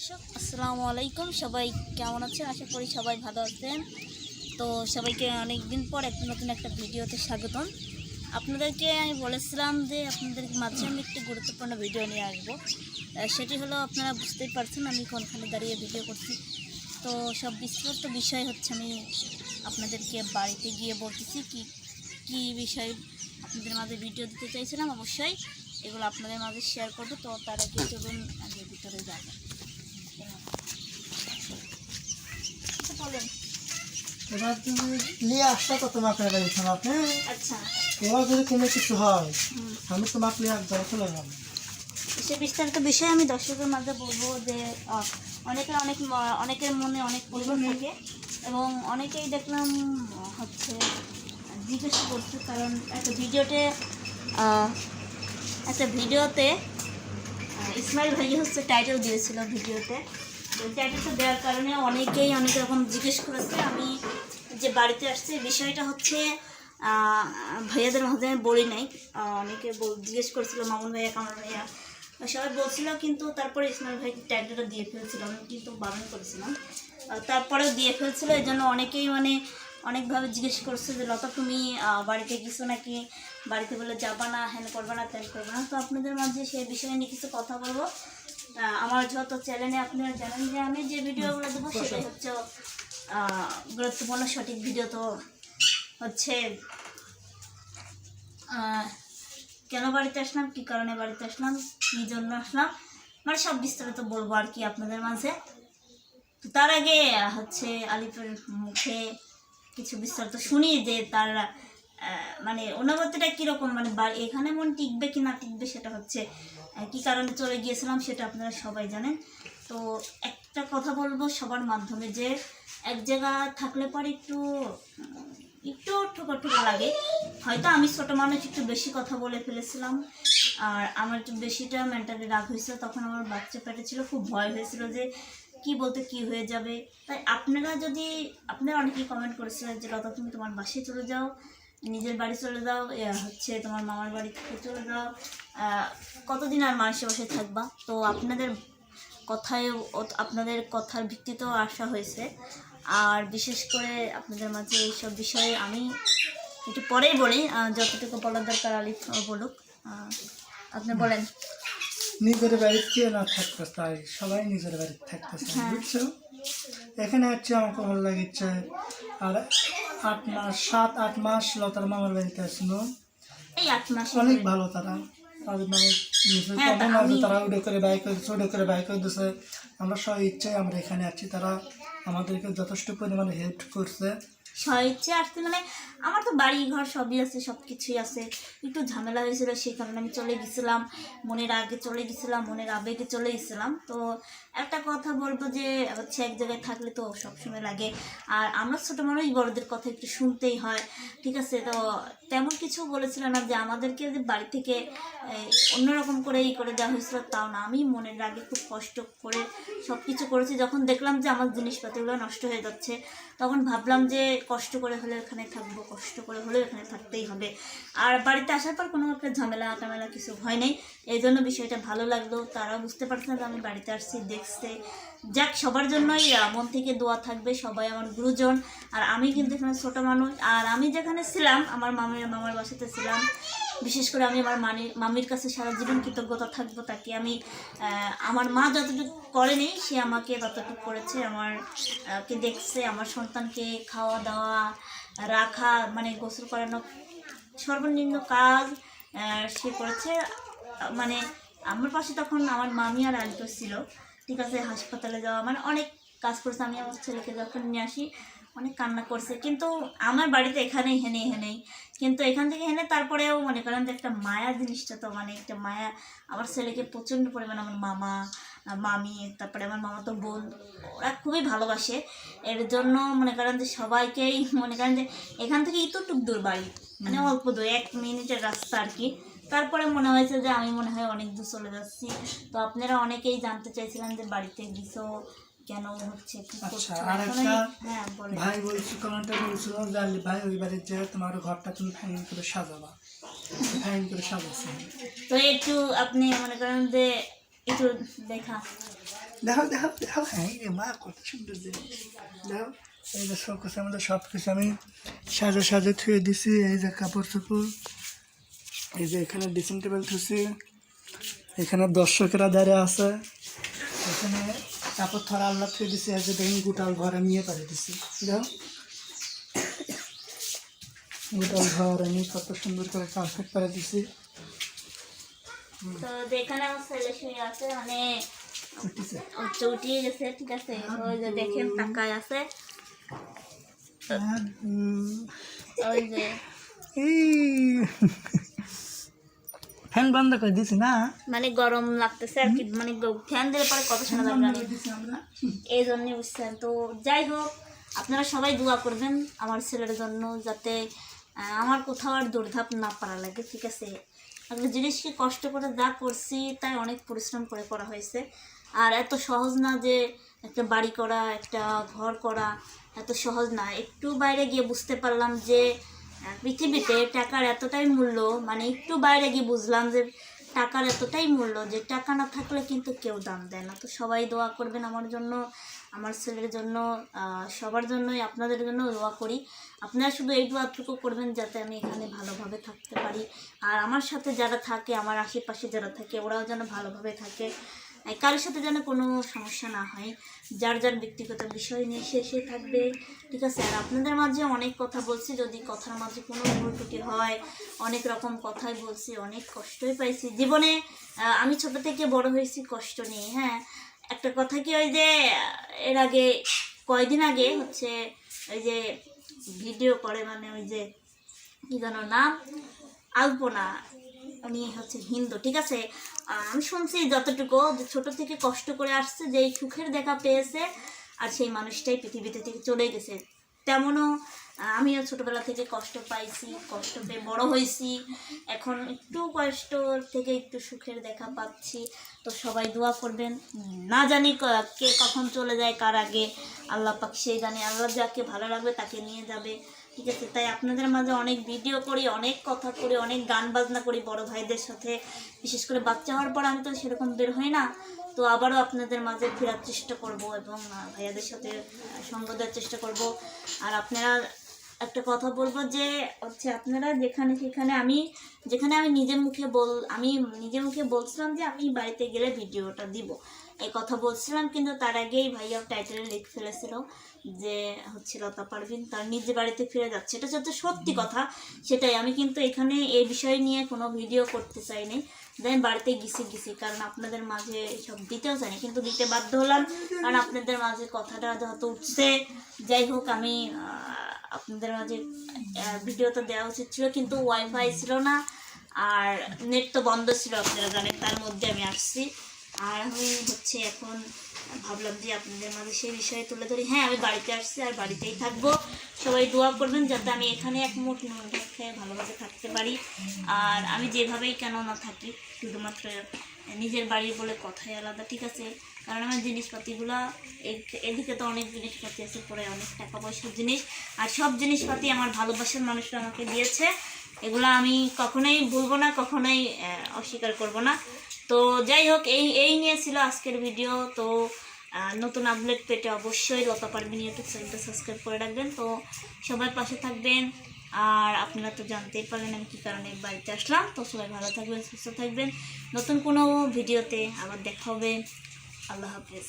আসসালামু আলাইকুম, সবাই কেমন আছেন? আশা করি সবাই ভালো আছেন। তো সবাইকে অনেক দিন পর নতুন একটা ভিডিওতে স্বাগতম। আপনাদেরকে আমি বলেছিলাম যে আপনাদের মাঝে আমি একটি গুরুত্বপূর্ণ ভিডিও নিয়ে আসবো। সেটি হলো, আপনারা বুঝতেই পারছেন আমি কোনখানে দাঁড়িয়ে ভিডিও করছি। তো সব বিস্তারিত বিষয় হচ্ছে আমি আপনাদেরকে বাড়িতে গিয়ে বলতেছি কি বিষয় আপনাদের মাঝে ভিডিও দিতে চাইছিলাম। অবশ্যই এগুলো আপনাদের মাঝে শেয়ার করবো। তো তার আগে চলুন আগে ভিতরে যাবো। বলেন। এবার তুমি নিয়ে আসলে তো তোমাকে রেখেছেন আপনি। আচ্ছা, এবার যদি কোনো কিছু হয় আমি তোমাকে নিয়ে একবার চলে যাবো। সে বিস্তারিত বিষয়ে আমি দর্শকের মাঝে বলবো যে অনেকের মনে অনেক প্রশ্ন থাকে এবং অনেকেই দেখলাম হচ্ছে জিজ্ঞাসা করছে, কারণ একটা ভিডিওতে ইসমাইল ভাই হচ্ছে টাইটেল দিয়েছিল ভিডিওতে। তো টাইটেলটা দেওয়ার কারণে অনেকেই অনেক রকম জিজ্ঞেস করেছে। আমি যে বাড়িতে আসছে বিষয়টা হচ্ছে ভাইয়াদের মাঝে আমি বলি নাই। অনেকে জিজ্ঞেস করেছিল মামুন ভাইয়া, কামাল ভাইয়া, সবাই বলছিল, কিন্তু তারপরে ইসমাইল ভাই টাইটেলটা দিয়ে ফেলছিল। আমি কিন্তু বারণ করেছিলাম, তারপরেও দিয়ে ফেলছিল। এই জন্য অনেকেই অনেকভাবে জিজ্ঞেস করছে যে লতা তুমি বাড়িতে গেছো নাকি, বাড়িতে বলে যাবা না, হ্যান করবা না, ত্যান করবা না। তো আপনাদের মাঝে সেই বিষয়ে নিয়ে কিছু কথা বলবো। আমার যত চ্যানেলে আপনারা জানেন যে আমি যে ভিডিওগুলো দেবো সেটাই হচ্ছে গুরুত্বপূর্ণ সঠিক ভিডিও। তো হচ্ছে কেন বাড়িতে আসলাম, কী কারণে বাড়িতে আসলাম, কী জন্য আসলাম, মানে সব বিস্তারিত বলবো আর কি আপনাদের মাঝে। তো তার আগে হচ্ছে আলিফের মুখে কিছু বিস্তারিত শুনি যে তার মানে অনুভূতিটা কীরকম, মানে এখানে মন টিকবে কি না টিকবে, সেটা হচ্ছে কী কারণে চলে গিয়েছিলাম সেটা আপনারা সবাই জানেন। তো একটা কথা বলবো সবার মাধ্যমে, যে এক জায়গা থাকলে পরে একটু ঠোকর লাগে। হয়তো আমি ছোটো মানুষ, একটু বেশি কথা বলে ফেলেছিলাম, আর আমার একটু বেশিটা মেন্টালি রাগ হয়েছিল। তখন আমার বাচ্চা পেটে ছিল, খুব ভয় হয়েছিল যে কি বলতে কি হয়ে যাবে। তাই আপনারা অনেকেই কমেন্ট করেছিলেন যে লতা তুমি তোমার বাসায় চলে যাও, নিজের বাড়ি চলে যাও, হচ্ছে তোমার মামার বাড়ি থেকে চলে যাও, কতদিন আর মানুষের বাসায় থাকবা। তো আপনাদের কথার ভিত্তিতেও আসা হয়েছে। আর বিশেষ করে আপনাদের মাঝে এইসব বিষয়ে আমি একটু পরেই বলি, যতটুকু বলার দরকার আলিফ বলুক। আপনি বলেন। নিজের বাড়িতে না থাকতে চাই, সবাই নিজের বাড়িতে থাকতে চাই, বুঝছো? এখানে হচ্ছে আমাকে ভালো লাগছে। আর 7-8 মাস লতার মামার বাড়িতে আসলো, এই 8 মাস অনেক ভালো তারা। তাদের মানে তারা উডে করে বাইক করে দিচ্ছে। আমরা সবাই ইচ্ছায় আমরা এখানে আছি, তারা আমাদেরকে যথেষ্ট পরিমাণে হেল্প করছে। স্বইচ্ছে আসতে, মানে আমার তো বাড়ি ঘর সবই আছে, সব কিছুই আছে। একটু ঝামেলা হয়েছিল, সেই কারণে আমি চলে গেছিলাম, মনের আবেগে চলে গেছিলাম। তো একটা কথা বলবো যে হচ্ছে এক জায়গায় থাকলে তো সবসময় লাগে, আর আমরা ছোটো মানুষ, বড়দের কথা একটু শুনতেই হয়, ঠিক আছে? তো তেমন কিছু বলেছিল না যে আমাদেরকে যে বাড়ি থেকে অন্যরকম করে করে দেওয়া হয়েছিল, তাও না। আমি মনের রাগে খুব কষ্ট করে সব কিছু করেছি। যখন দেখলাম যে আমার জিনিসপাতিগুলো নষ্ট হয়ে যাচ্ছে, তখন ভাবলাম যে কষ্ট করে হলেও এখানে থাকবো, কষ্ট করে হলেও এখানে থাকতেই হবে। আর বাড়িতে আসার পর কোনো একটা ঝামেলা কিছু হয় নাই, এই জন্য বিষয়টা ভালো লাগলো। তারাও বুঝতে পারছে না যে আমি বাড়িতে আসছি, দেখছে। যাক, সবার জন্যই মন থেকে দোয়া থাকবে, সবাই আমার গুরুজন। আর আমি কিন্তু এখানে ছোটো মানুষ, আর আমি যেখানে ছিলাম আমার মামার বাসাতে ছিলাম। বিশেষ করে আমি আমার মামির কাছে সারা জীবন কৃতজ্ঞতা থাকবো তাকে। আমার মা যতটুকু করেনি, সে আমাকে ততটুকু করেছে। কে দেখছে, আমার সন্তানকে খাওয়া দাওয়া, রাখা, মানে গোসল করানো, সর্বনিম্ন কাজ সে করেছে। মানে আমার পাশে তখন আমার মামি আর আন্টি ছিল, ঠিক আছে? হাসপাতালে যাওয়া, মানে অনেক কাজ করেছে। আমি আমার ছেলেকে যখন নিয়ে আসি অনেক কান্না করছে, কিন্তু আমার বাড়িতে এখানেই হেনেই কিন্তু এখান থেকে তারপরেও মনে করেন যে একটা মায়া জিনিসটা, তো মানে একটা মায়া। আমার ছেলেকে প্রচণ্ড পরিমাণে আমার মামা, মামি, তারপরে আমার মামা তো বোন, ওরা খুবই ভালোবাসে। এর জন্য মনে করেন যে সবাইকেই মনে করেন যে এখান থেকে এতটুক দূর বাড়ি, মানে অল্প দূর, 1 মিনিটের রাস্তা আর কি। তারপরে মনে হয়েছে যে আমি মনে হয় অনেক দূর চলে যাচ্ছি। তো আপনারা অনেকেই জানতে চাইছিলেন যে বাড়িতে গেছো কেন, হচ্ছে কি করছো। হ্যাঁ বলেন। ভাই বলছি, কমেন্টে বলছিল যে ভাই ওই বাড়ির যে তোমার ঘরটা তুমি ফাইন করে সাজাবা, ফাইন করে সাজাচ্ছে। তো একটু আপনি মনে করেন যে একটু দেখা দেখো দেখো দেখো, হ্যাঁ রে মা কত সুন্দর জিনিস। দেখো এই যে শোকেসের মধ্যে সব কিছু আমি সাজে সাজে থুয়ে দিছি। এই যে কাপড় চোপড়, এই যে এখানে ড্রেসিং টেবিল থুছি, এখানে দর্শকেরা দাঁড়িয়ে আছে, এখানে কাপড় থরা আল্লাহ থুয়ে দিছি। এই যে দেখুন গোটাল ঘর আমি ইয়ে করে দিছি, দেখো গোটাল ঘর আমি কত সুন্দর করে কার্পেট করে দিছি। তো এখানে আমার ছেলে শুয়ে আছে, মানে উঠেছে। উঠিয়ে গেছে, ঠিক আছে। ওই যে দেখেন তাকায় আছে, ওই যে ফ্যান বন্ধ করে দিছি না, মানে গরম লাগতেছে আর কি, মানে ফ্যান দিলে পরে কত শোনা যাবে না, আমরা এই জন্যই বুঝছেন। তো যাই হোক, আপনারা সবাই দোয়া করবেন আমার ছেলের জন্য, যাতে আমার কোথাও আর দৌড়ধাপ না পারা লাগে, ঠিক আছে। একটা জিনিসকে কষ্ট করে যা করছি তাই অনেক পরিশ্রম করে করা হয়েছে, আর এত সহজ না যে একটা বাড়ি করা, একটা ঘর করা এত সহজ না। একটু বাইরে গিয়ে বুঝতে পারলাম যে পৃথিবীতে টাকার এতটাই মূল্য, মানে একটু বাইরে গিয়ে বুঝলাম যে টাকার এতটাই মূল্য যে টাকা না থাকলে কিন্তু কেউ দাম দেয় না। তো সবাই দোয়া করবেন আমার জন্য, আমার ছেলের জন্য, সবার জন্যই, আপনাদের জন্য দোয়া করি। আপনারা শুধু এই দোয়াটুকু করবেন যাতে আমি এখানে ভালোভাবে থাকতে পারি, আর আমার সাথে যারা থাকে, আমার আশেপাশে যারা থাকে, ওরাও যেন ভালোভাবে থাকে, কারোর সাথে যেন কোনো সমস্যা না হয়। যার যার ব্যক্তিগত বিষয় নিয়ে সে থাকবে, ঠিক আছে। আর আপনাদের মাঝে অনেক কথা বলছি, যদি কথার মাঝে কোনো ভুল ত্রুটি হয়, অনেক রকম কথাই বলছি, অনেক কষ্টই পাইছি জীবনে। আমি ছোট থেকে বড় হয়েছি কষ্ট নিয়ে। হ্যাঁ, একটা কথা কি, ওই যে এর আগে কয়দিন আগে হচ্ছে ওই যে ভিডিও করে, মানে ওই যে কি যেন নাম, আলপনা, উনি হচ্ছে হিন্দু, ঠিক আছে। আমি শুনছি যতটুকু, যে ছোট থেকে কষ্ট করে আসছে, যে এই সুখের দেখা পেয়েছে আর সেই মানুষটাই পৃথিবীতে থেকে চলে গেছে। তেমনও আমিও ছোটোবেলা থেকে কষ্ট পাইছি, কষ্ট পেয়ে বড় হয়েছি, এখন একটু কষ্ট থেকে একটু সুখের দেখা পাচ্ছি। তো সবাই দোয়া করবেন। না জানি কে কখন চলে যায়, কার আগে, আল্লাহ পাক সেই জানে। আল্লাহ যাকে ভালো লাগবে তাকে নিয়ে যাবে, ঠিক আছে। তাই আপনাদের মাঝে অনেক ভিডিও করি, অনেক কথা করি, অনেক গান বাজনা করি বড় ভাইদের সাথে। বিশেষ করে বাচ্চা হওয়ার পর আমি তো সেরকম বের হই না, তো আবারও আপনাদের মাঝে ফেরার চেষ্টা করব এবং ভাইয়াদের সাথে সঙ্গ দেওয়ার চেষ্টা করব। আর আপনারা একটা কথা বলবো যে হচ্ছে, আপনারা যেখানে আমি নিজে মুখে বলছিলাম যে আমি বাড়িতে গেলে ভিডিওটা দিব, এই কথা বলছিলাম, কিন্তু তার আগেই ভাইয়া টাইটেলে লিখে ফেলেছিল যে হচ্ছে লতা পারভিন তার নিজে বাড়িতে ফিরে যাচ্ছে। এটা হচ্ছে সত্যি কথা, সেটাই। আমি কিন্তু এখানে এই বিষয় নিয়ে কোনো ভিডিও করতে চাইনি, দেন বাড়িতে গেছি কারণ আপনাদের মাঝে সব দিতেও চাইনি, কিন্তু দিতে বাধ্য হলাম কারণ আপনাদের মাঝে কথাটা যত উঠছে। যাই হোক, আমি আপনাদের মাঝে ভিডিওটা দেওয়া উচিত ছিল, কিন্তু ওয়াইফাই ছিল না আর নেট তো বন্ধ ছিল, আপনারা জানেন, তার মধ্যে আমি আসছি। আর আমি হচ্ছে এখন ভাবলাম যে আপনাদের মাঝে সেই বিষয়ে তুলে ধরি। হ্যাঁ, আমি বাড়িতে আসছি আর বাড়িতেই থাকবো। সবাই দোয়া করবেন যাতে আমি এখানে এক মুঠ নুন খেয়ে ভালোভাবে থাকতে পারি। আর আমি যেভাবেই কেন না থাকি, শুধুমাত্র নিজের বাড়ি বলে কথাই আলাদা, ঠিক আছে। কারণ আমার জিনিসপাতিগুলো এদিকে তো অনেক জিনিসপাতি আছে, পরে অনেক টাকা পয়সার জিনিস, আর সব জিনিসপাতি আমার ভালোবাসার মানুষরা আমাকে দিয়েছে। এগুলো আমি কখনোই ভুলবো না, কখনোই অস্বীকার করব না। তো যাই হোক, এই নিয়ে ছিল আজকের ভিডিও। তো নতুন আপডেট পেতে অবশ্যই লতা পারভিন ইউটিউব চ্যানেলটা সাবস্ক্রাইব করে রাখবেন। তো সবাই পাশে থাকবেন। আর আপনারা তো জানতেই পারলেন আমি কী কারণে বাড়িতে আসলাম। তো সবাই ভালো থাকবেন, সুস্থ থাকবেন। নতুন কোনো ভিডিওতে আবার দেখা হবে। আল্লাহ হাফেজ।